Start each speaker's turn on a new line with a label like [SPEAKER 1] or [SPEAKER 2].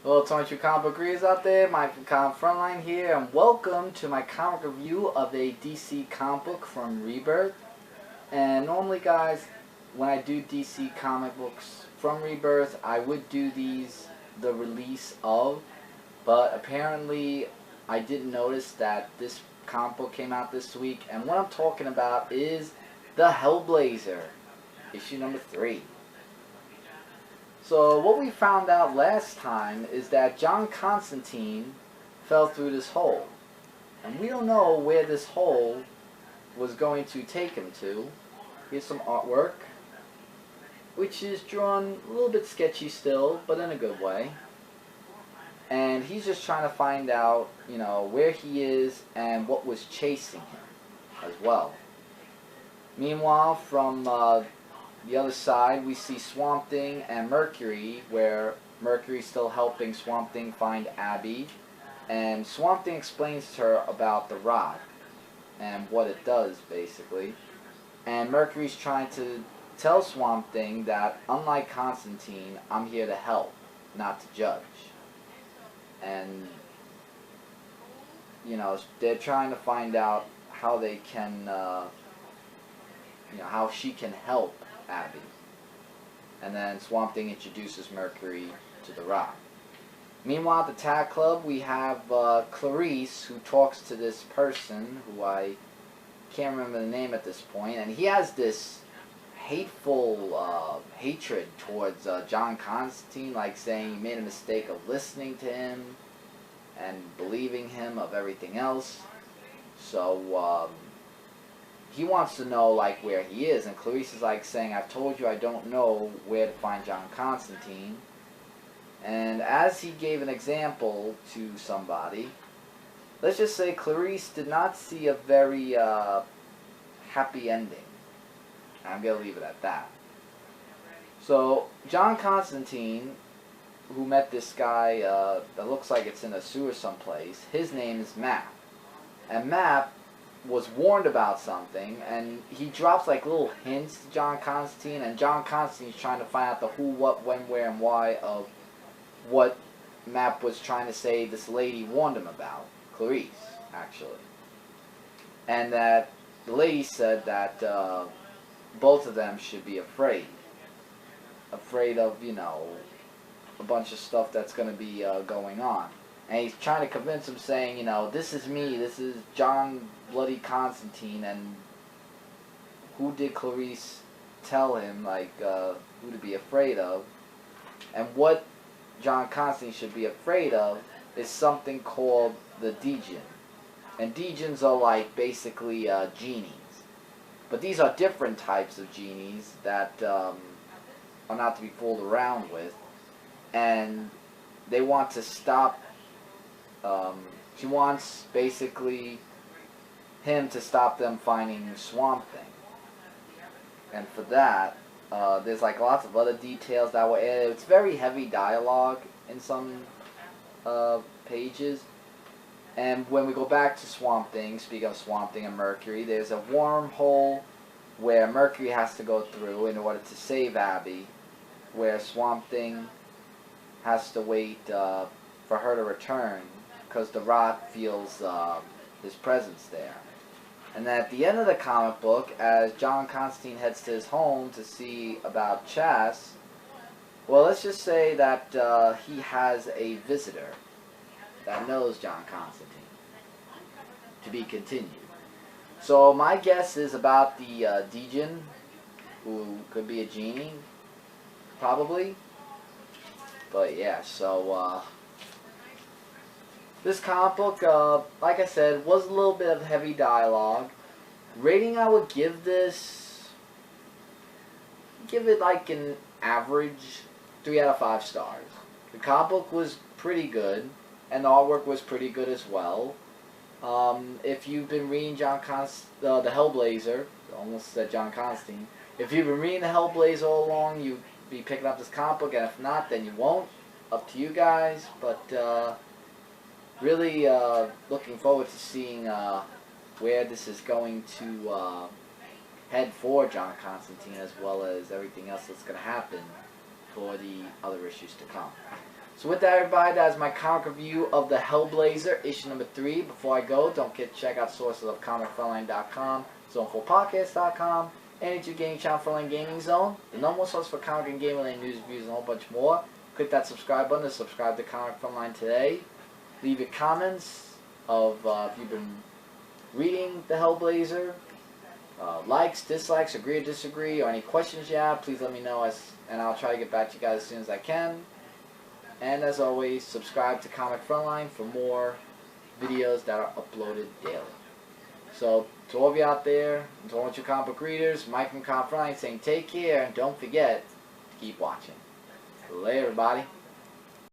[SPEAKER 1] Hello, 22 comic book readers out there. Mike from Frontline here, and welcome to my comic review of a DC comic book from Rebirth. And normally, guys, when I do DC comic books from Rebirth, I would do the release of, but apparently I didn't notice that this comic book came out this week, and what I'm talking about is the Hellblazer, issue number 3. So what we found out last time is that John Constantine fell through this hole. And we don't know where this hole was going to take him to. Here's some artwork, which is drawn a little bit sketchy still, but in a good way. And he's just trying to find out, where he is and what was chasing him as well. Meanwhile, from the other side, we see Swamp Thing and Mercury, where Mercury's still helping Swamp Thing find Abby. And Swamp Thing explains to her about the rod and what it does, basically. And Mercury's trying to tell Swamp Thing that, unlike Constantine, I'm here to help, not to judge. And, they're trying to find out how they can, how she can help Abby. And then Swamp Thing introduces Mercury to the Rock. Meanwhile, at the Tag Club, we have Clarice, who talks to this person, who I can't remember the name at this point, and he has this hateful hatred towards John Constantine, like saying he made a mistake of listening to him and believing him of everything else. So, he wants to know, where he is, and Clarice is, saying, I've told you I don't know where to find John Constantine. And as he gave an example to somebody, let's just say Clarice did not see a very happy ending. I'm going to leave it at that. So, John Constantine, who met this guy that looks like it's in a sewer someplace, his name is Map. And Map was warned about something, and he drops little hints to John Constantine, and John Constantine's trying to find out the who, what, when, where, and why of what Map was trying to say this lady warned him about. Clarice, actually. And that the lady said that both of them should be afraid. Afraid of, a bunch of stuff that's going to be going on. And he's trying to convince him, saying, this is me, this is John Bloody Constantine, and who did Clarice tell him, who to be afraid of? And what John Constantine should be afraid of is something called the Djinn. And Djinns are basically genies. But these are different types of genies that are not to be fooled around with. And they want to stop. She wants basically him to stop them finding Swamp Thing. And for that, there's lots of other details that were added. It's very heavy dialogue in some pages. And when we go back to Swamp Thing, speaking of Swamp Thing and Mercury, there's a wormhole where Mercury has to go through in order to save Abby, where Swamp Thing has to wait for her to return, because the Rot feels his presence there. And then at the end of the comic book, as John Constantine heads to his home to see about Chas, well, let's just say that he has a visitor that knows John Constantine. To be continued. So my guess is about the Djinn, who could be a genie, probably. But yeah, so this comic book, like I said, was a little bit of heavy dialogue. Rating I would give this, give it an average 3 out of 5 stars. The comic book was pretty good, and the artwork was pretty good as well. If you've been reading the Hellblazer, almost said John Constantine, if you've been reading the Hellblazer all along, you'd be picking up this comic book, and if not, then you won't. Up to you guys, but really looking forward to seeing where this is going to head for John Constantine, as well as everything else that's going to happen for the other issues to come. So with that, everybody, that is my comic review of the Hellblazer, issue number 3. Before I go, don't forget to check out sources of comicfrontline.com, zone4podcast.com, and your gaming channel, Frontline Gaming Zone, the number one source for comic and gaming news, reviews, and a whole bunch more. Click that subscribe button to subscribe to Comic Frontline today. Leave your comments of if you've been reading the Hellblazer, likes, dislikes, agree or disagree, or any questions you have. Please let me know, and I'll try to get back to you guys as soon as I can. And as always, subscribe to Comic Frontline for more videos that are uploaded daily. So, to all of you out there, and to all you comic book readers, Mike from Comic Frontline saying take care, and don't forget, keep watching. Later, everybody.